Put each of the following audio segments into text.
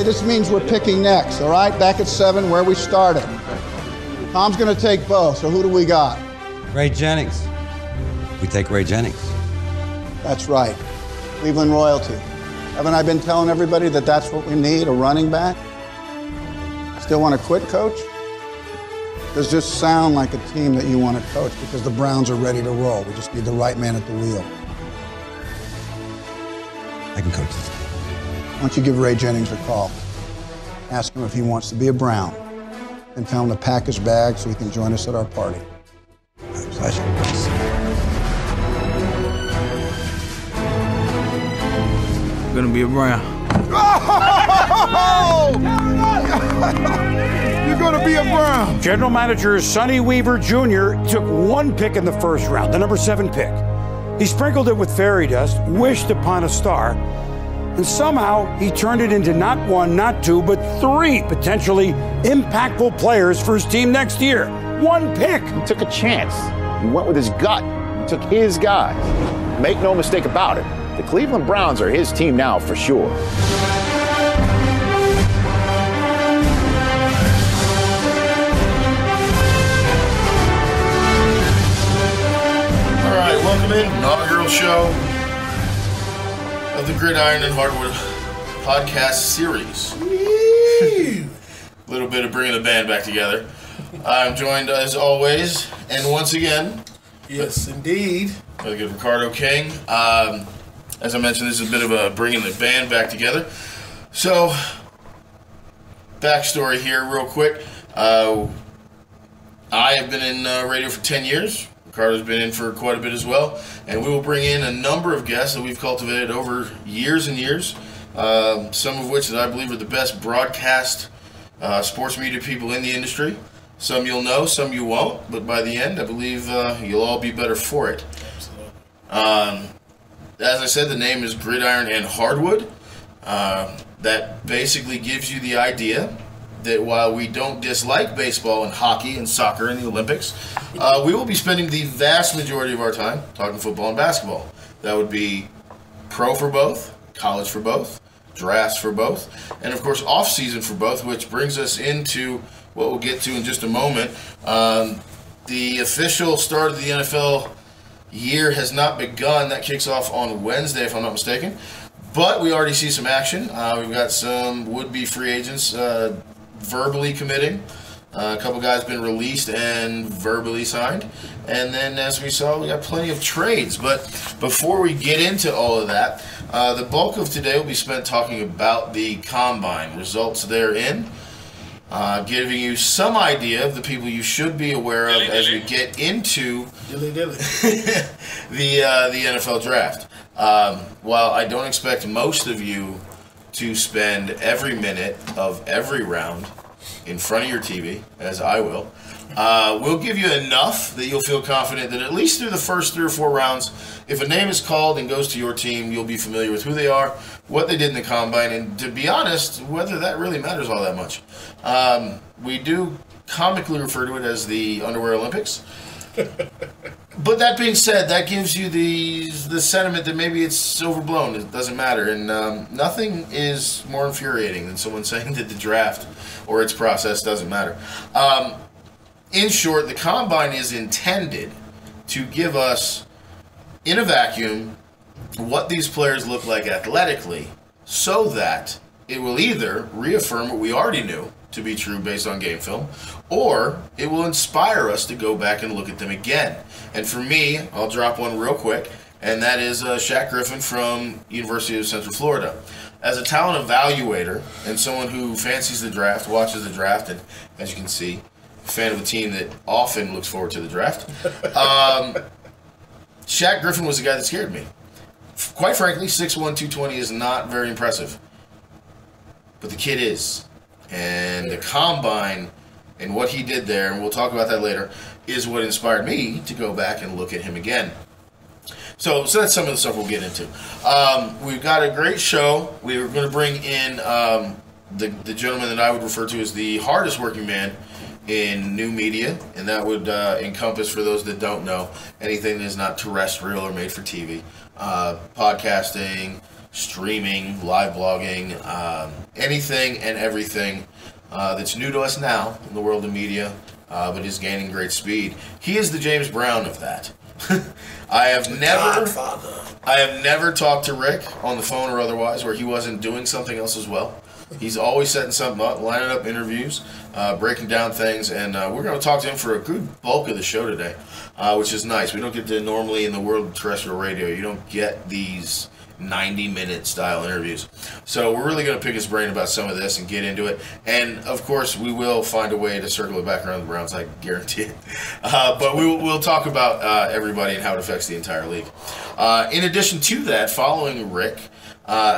This means we're picking next, all right? Back at 7, where we started. Tom's going to take both, so who do we got? Ray Jennings. We take Ray Jennings. That's right. Cleveland royalty. Haven't I been telling everybody that that's what we need, a running back? Still want to quit, Coach? Does this sound like a team that you want to coach? Because the Browns are ready to roll. We just need the right man at the wheel. I can coach this team. Why don't you give Ray Jennings a call? Ask him if he wants to be a Brown. And tell him to pack his bag so he can join us at our party. My pleasure. I'm gonna be a Brown. You're gonna be a Brown. General Manager Sonny Weaver Jr. took one pick in the first round, the number 7 pick. He sprinkled it with fairy dust, wished upon a star, and somehow he turned it into not 1, not 2, but 3 potentially impactful players for his team next year. One pick. He took a chance. He went with his gut. He took his guys. Make no mistake about it. The Cleveland Browns are his team now for sure. All right, welcome in. Inaugural show of the Gridiron and Hardwood podcast series. A little bit of bringing the band back together. I'm joined as always, and once again, yes, indeed, by the good Ricardo King. As I mentioned, this is a bit of a bringing the band back together. So, backstory here, real quick. I have been in radio for 10 years. Ricardo's been in for quite a bit as well. And we will bring in a number of guests that we've cultivated over years and years. Some of which that I believe are the best broadcast sports media people in the industry. Some you'll know, some you won't. But by the end, I believe you'll all be better for it. As I said, the name is Gridiron and Hardwood. That basically gives you the idea that while we don't dislike baseball and hockey and soccer and the Olympics, we will be spending the vast majority of our time talking football and basketball. That would be pro for both, college for both, drafts for both, and of course off-season for both, which brings us into what we'll get to in just a moment. The official start of the NFL year has not begun. That kicks off on Wednesday, if I'm not mistaken. But we already see some action. We've got some would-be free agents verbally committing. A couple guys been released and verbally signed. And then, as we saw, we got plenty of trades. But before we get into all of that, the bulk of today will be spent talking about the Combine, results therein. Giving you some idea of the people you should be aware of as we get into the NFL draft. While I don't expect most of you to spend every minute of every round in front of your TV, as I will, we'll give you enough that you'll feel confident that at least through the first 3 or 4 rounds, if a name is called and goes to your team, you'll be familiar with who they are, what they did in the Combine, and to be honest, whether that really matters all that much. We do comically refer to it as the Underwear Olympics. But that being said, that gives you the sentiment that maybe it's overblown. It doesn't matter. And nothing is more infuriating than someone saying that the draft or its process doesn't matter. In short, the Combine is intended to give us, in a vacuum, what these players look like athletically, so that it will either reaffirm what we already knew to be true based on game film, or it will inspire us to go back and look at them again. And for me, I'll drop one real quick, and that is Shaq Griffin from University of Central Florida. As a talent evaluator and someone who fancies the draft, watches the draft, and as you can see, a fan of a team that often looks forward to the draft, Shaq Griffin was the guy that scared me. Quite frankly, 6'1", 220 is not very impressive. But the kid is. And the Combine and what he did there, and we'll talk about that later, is what inspired me to go back and look at him again. So that's some of the stuff we'll get into. We've got a great show. We're going to bring in the gentleman that I would refer to as the hardest working man in new media, and that would encompass, for those that don't know, anything that is not terrestrial or made for TV. Podcasting, streaming, live blogging, anything and everything that's new to us now in the world of media, but is gaining great speed. He is the James Brown of that. I have never talked to Rick on the phone or otherwise where he wasn't doing something else as well. He's always setting something up, lining up interviews, breaking down things, and we're going to talk to him for a good bulk of the show today, which is nice. We don't get to normally in the world of terrestrial radio, you don't get these 90-minute style interviews. So we're really going to pick his brain about some of this and get into it. And, of course, we will find a way to circle it back around the Browns, I guarantee it. But we'll talk about everybody and how it affects the entire league. In addition to that, following Rick,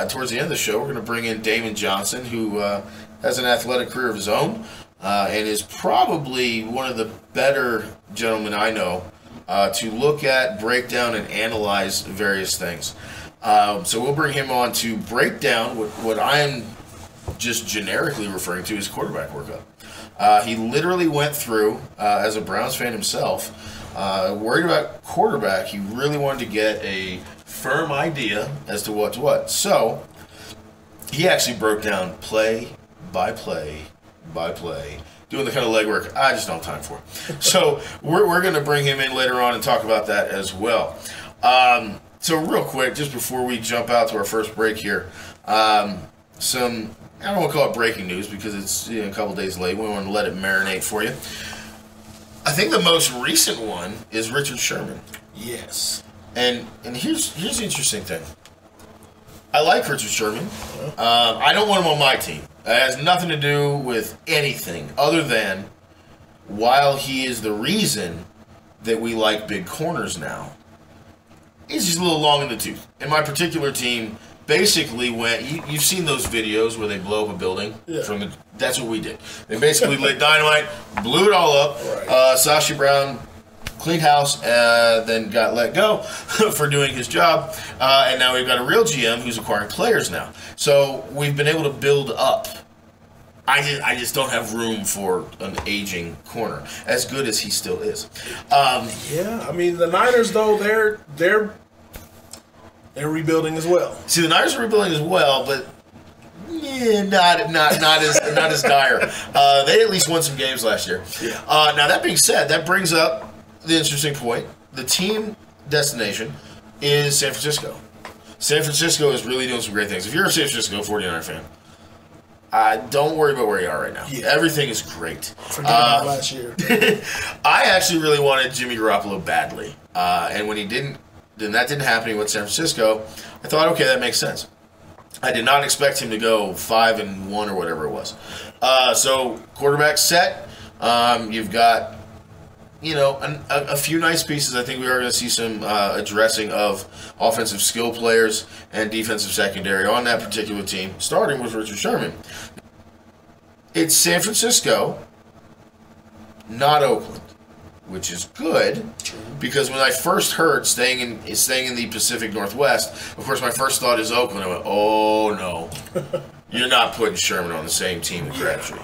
towards the end of the show, we're going to bring in Damon Johnson, who has an athletic career of his own and is probably one of the better gentlemen I know to look at, break down, and analyze various things. So we'll bring him on to break down what I am just generically referring to as quarterback workup. He literally went through, as a Browns fan himself, worried about quarterback. He really wanted to get a firm idea as to what's what. So he actually broke down play by play by play, doing the kind of legwork I just don't have time for. So we're going to bring him in later on and talk about that as well. So real quick, just before we jump out to our first break here, some, I don't want to call it breaking news because it's a couple days late. We want to let it marinate for you. I think the most recent one is Richard Sherman. Yes. And here's the interesting thing. I like Richard Sherman. I don't want him on my team. It has nothing to do with anything other than while he is the reason that we like big corners now, he's just a little long in the tooth. And my particular team basically went, you've seen those videos where they blow up a building? Yeah. That's what we did. They basically lit dynamite, blew it all up. Right. Sashi Brown cleaned house, then got let go for doing his job. And now we've got a real GM who's acquiring players now. So we've been able to build up. I just don't have room for an aging corner, as good as he still is. Yeah, I mean the Niners though they're rebuilding as well. See, the Niners are rebuilding as well, but not as dire. They at least won some games last year. Yeah. Now that being said, that brings up the interesting point. The team destination is San Francisco. San Francisco is really doing some great things. If you're a San Francisco 49er fan, don't worry about where you are right now. Yeah. Everything is great. Forget about last year. I actually really wanted Jimmy Garoppolo badly. And when that didn't happen, he went to San Francisco. I thought, okay, that makes sense. I did not expect him to go 5-1 or whatever it was. So quarterback set. You've got, a few nice pieces. I think we are going to see some addressing of offensive skill players and defensive secondary on that particular team, starting with Richard Sherman. It's San Francisco, not Oakland, which is good because when I first heard staying in the Pacific Northwest, of course my first thought is Oakland. I went, oh no, you're not putting Sherman on the same team with Crabtree.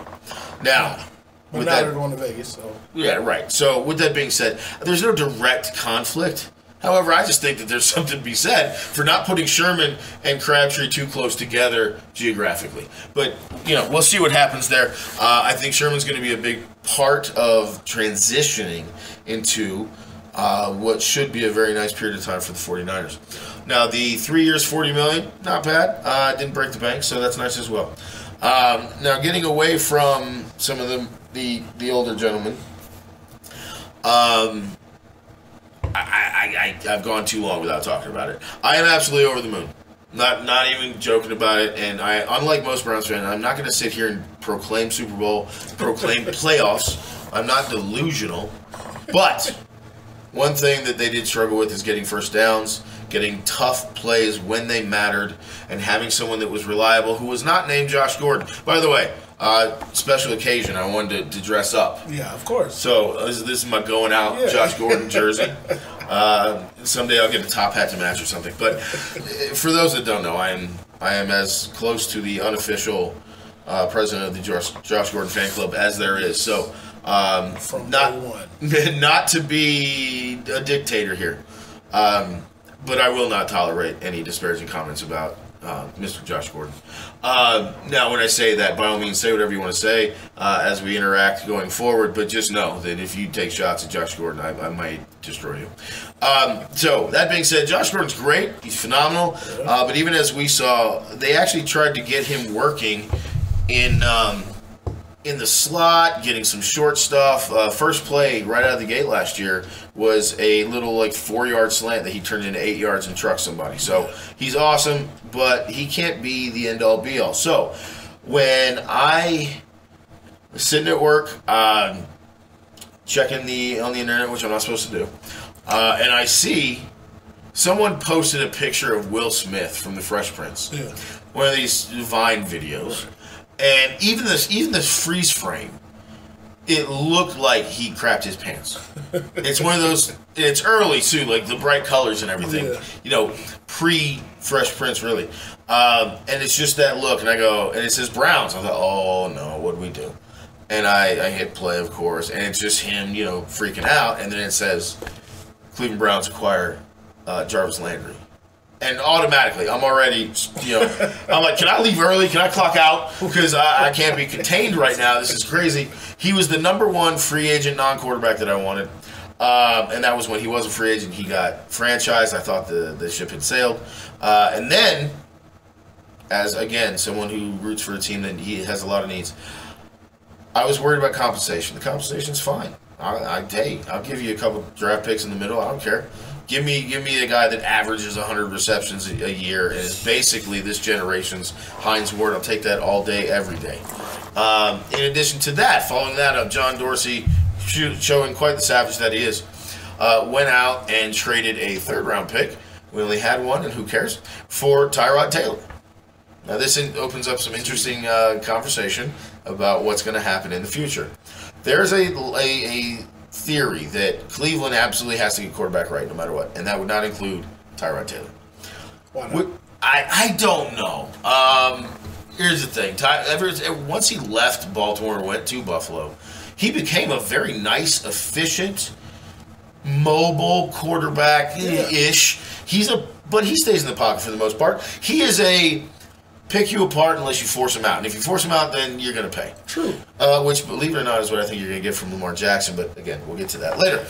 Now, but now they're going to Vegas, so. Yeah, right. So with that being said, there's no direct conflict. However, I just think that there's something to be said for not putting Sherman and Crabtree too close together geographically. But, we'll see what happens there. I think Sherman's going to be a big part of transitioning into what should be a very nice period of time for the 49ers. Now, the 3 years, $40 million, not bad. Didn't break the bank, so that's nice as well. Now, getting away from some of the older gentlemen, I've gone too long without talking about it. I am absolutely over the moon. Not even joking about it. And unlike most Browns fans, I'm not going to sit here and proclaim Super Bowl, proclaim playoffs. I'm not delusional. But one thing that they did struggle with is getting first downs, getting tough plays when they mattered, and having someone that was reliable who was not named Josh Gordon. By the way, special occasion, I wanted to dress up. Yeah, of course. So this is my going out Josh Gordon jersey. Someday I'll get a top hat to match or something. But for those that don't know, I am as close to the unofficial president of the Josh Gordon fan club as there is. So not to be a dictator here. but I will not tolerate any disparaging comments about Mr. Josh Gordon. Now, when I say that, by all means, say whatever you want to say as we interact going forward, but just know that if you take shots at Josh Gordon, I might destroy you. So, that being said, Josh Gordon's great. He's phenomenal. But even as we saw, they actually tried to get him working in the slot, getting some short stuff. First play right out of the gate last year was a little 4-yard slant that he turned into 8 yards and trucked somebody. So he's awesome, but he can't be the end-all be-all. So when I was sitting at work, checking on the internet, which I'm not supposed to do, and I see someone posted a picture of Will Smith from The Fresh Prince. Yeah. One of these Vine videos. Right. And even this freeze frame, it looked like he crapped his pants. It's one of those. It's early too, like the bright colors and everything. Yeah. You know, pre-Fresh Prince, really. And it's just that look, and I go, and it says Browns. I thought, oh no, what do we do? And I hit play, of course, and it's just him, freaking out. And then it says Cleveland Browns acquire Jarvis Landry. And automatically, I'm already, I'm like, can I leave early? Can I clock out? Because I can't be contained right now. This is crazy. He was the number one free agent non-quarterback that I wanted. And that was when he was a free agent. He got franchised. I thought the ship had sailed. And then, as, again, someone who roots for a team that he has a lot of needs, I was worried about compensation. The compensation's fine. I'll give you a couple draft picks in the middle. I don't care. Give me a guy that averages 100 receptions a year and is basically this generation's Hines Ward. I'll take that all day, every day. In addition to that, following that up, John Dorsey, showing quite the savage that he is, went out and traded a third-round pick. We only had one, and who cares? For Tyrod Taylor. Now, this opens up some interesting conversation about what's going to happen in the future. There's a theory that Cleveland absolutely has to get quarterback right no matter what, and that would not include Tyrod Taylor. Why not? I don't know. Here's the thing. Once he left Baltimore and went to Buffalo, he became a very nice, efficient, mobile quarterback-ish. But he stays in the pocket for the most part. He is a pick you apart unless you force him out. And if you force him out, then you're going to pay. True. Which, believe it or not, is what I think you're going to get from Lamar Jackson. But, again, we'll get to that later.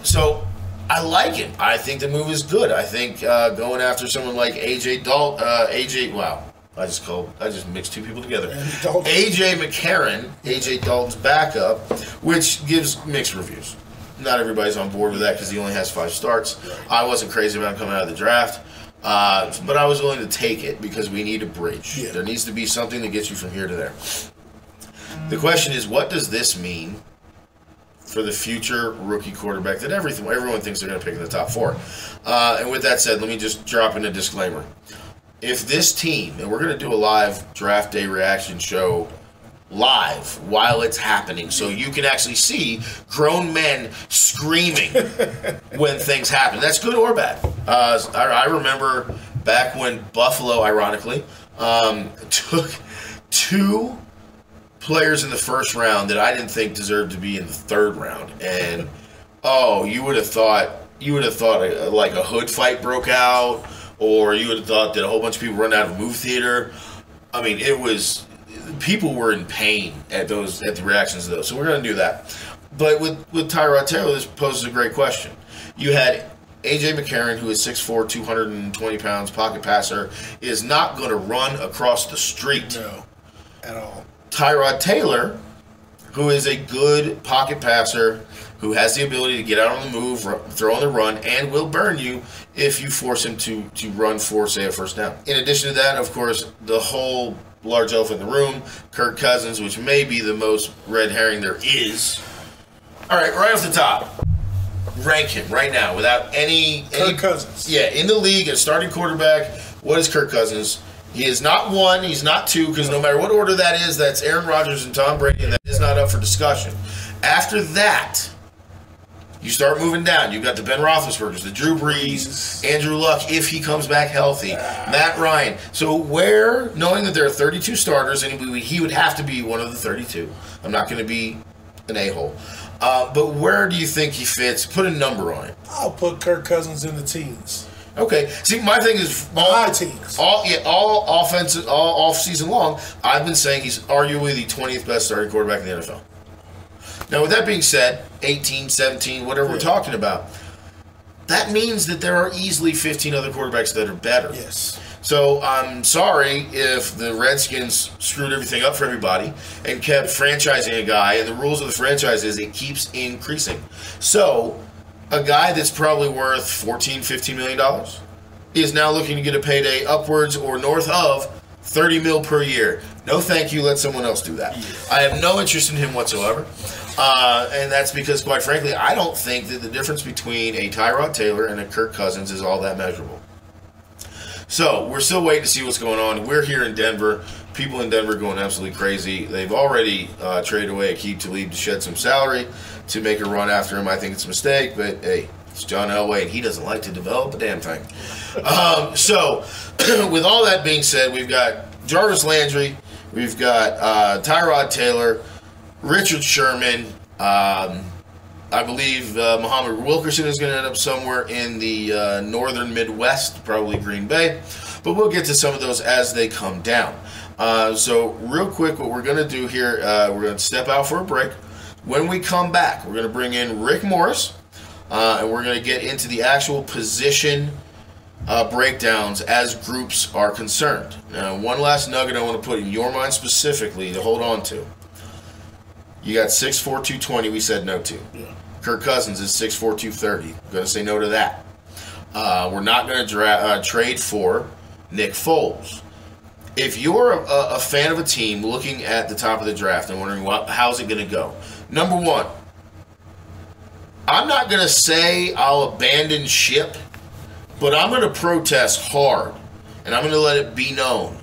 So, I like him. I think the move is good. I think going after someone like A.J. Dalton, wow. I just mixed two people together. A.J. McCarron, A.J. Dalton's backup, which gives mixed reviews. Not everybody's on board with that because he only has 5 starts. Right. I wasn't crazy about him coming out of the draft. But I was willing to take it because we need a bridge. Yeah. There needs to be something that gets you from here to there. The question is, what does this mean for the future rookie quarterback that everyone thinks they're going to pick in the top 4? And with that said, let me just drop in a disclaimer. If this team, and we're going to do a live draft day reaction show live while it's happening, so you can actually see grown men screaming when things happen. That's good or bad. I remember back when Buffalo, ironically, took 2 players in the first round that I didn't think deserved to be in the 3rd round, and you would have thought like a hood fight broke out, or you would have thought that a whole bunch of people run out of a movie theater. I mean, people were in pain at the reactions of those. So we're going to do that. But with Tyrod Taylor, this poses a great question. You had A.J. McCarron, who is 6'4", 220 pounds, pocket passer, is not going to run across the street. No, at all. Tyrod Taylor, who is a good pocket passer, who has the ability to get out on the move, throw on the run, and will burn you if you force him to run for, say, a first down. In addition to that, of course, the whole large elephant in the room, Kirk Cousins, which may be the most red herring there is. All right, right off the top, rank him right now without any Kirk Cousins. Yeah, in the league, a starting quarterback. What is Kirk Cousins? He is not 1, he's not 2, because no matter what order that is, that's Aaron Rodgers and Tom Brady, and that is not up for discussion. After that, you start moving down. You've got the Ben Roethlisbergers, the Drew Brees, Andrew Luck, if he comes back healthy, Matt Ryan. So knowing that there are 32 starters, and he would have to be one of the 32. I'm not going to be an a-hole. But where do you think he fits? Put a number on it. I'll put Kirk Cousins in the teens. Okay. See, my thing is high teens. all offensive, all off season long. I've been saying he's arguably the 20th best starting quarterback in the NFL. Now, with that being said, 18, 17, whatever we're talking about, that means that there are easily 15 other quarterbacks that are better. Yes. So I'm sorry if the Redskins screwed everything up for everybody and kept franchising a guy, and the rules of the franchise is it keeps increasing. So a guy that's probably worth $14, $15 million is now looking to get a payday upwards or north of $30 million per year. No thank you, let someone else do that. I have no interest in him whatsoever. And that's because, quite frankly, I don't think that the difference between a Tyrod Taylor and a Kirk Cousins is all that measurable. So we're still waiting to see what's going on. We're here in Denver. People in Denver are going absolutely crazy. They've already traded away Aqib Talib to shed some salary to make a run after him. I think it's a mistake, but hey, it's John Elway, and he doesn't like to develop a damn thing. So with all that being said, we've got Jarvis Landry, we've got Tyrod Taylor, Richard Sherman. I believe Muhammad Wilkerson is going to end up somewhere in the northern Midwest, probably Green Bay. But we'll get to some of those as they come down. So real quick, what we're going to do here, we're going to step out for a break. When we come back, we're going to bring in Rick Morris, and we're going to get into the actual position breakdowns as groups are concerned. Now, one last nugget I want to put in your mind specifically to hold on to. You got 6'4", 220 we said no to. Yeah. Kirk Cousins is 6'4", 230. I'm going to say no to that. We're not going to trade for Nick Foles. If you're a fan of a team looking at the top of the draft and wondering how's it going to go, number one, I'm not going to say I'll abandon ship, but I'm going to protest hard, and I'm going to let it be known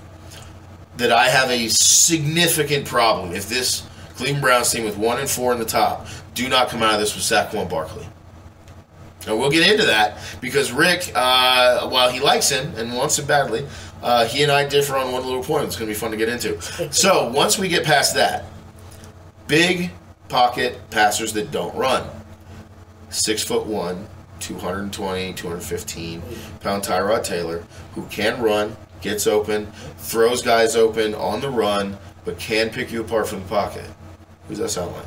that I have a significant problem if this Cleveland Browns team with 1-4 in the top do not come out of this with Saquon Barkley. Now, we'll get into that because Rick, while he likes him and wants him badly, he and I differ on one little point. It's going to be fun to get into. So once we get past that, big pocket passers that don't run. 6'1", 220, 215-pound Tyrod Taylor, who can run, gets open, throws guys open on the run, but can pick you apart from the pocket. Who's that sound like?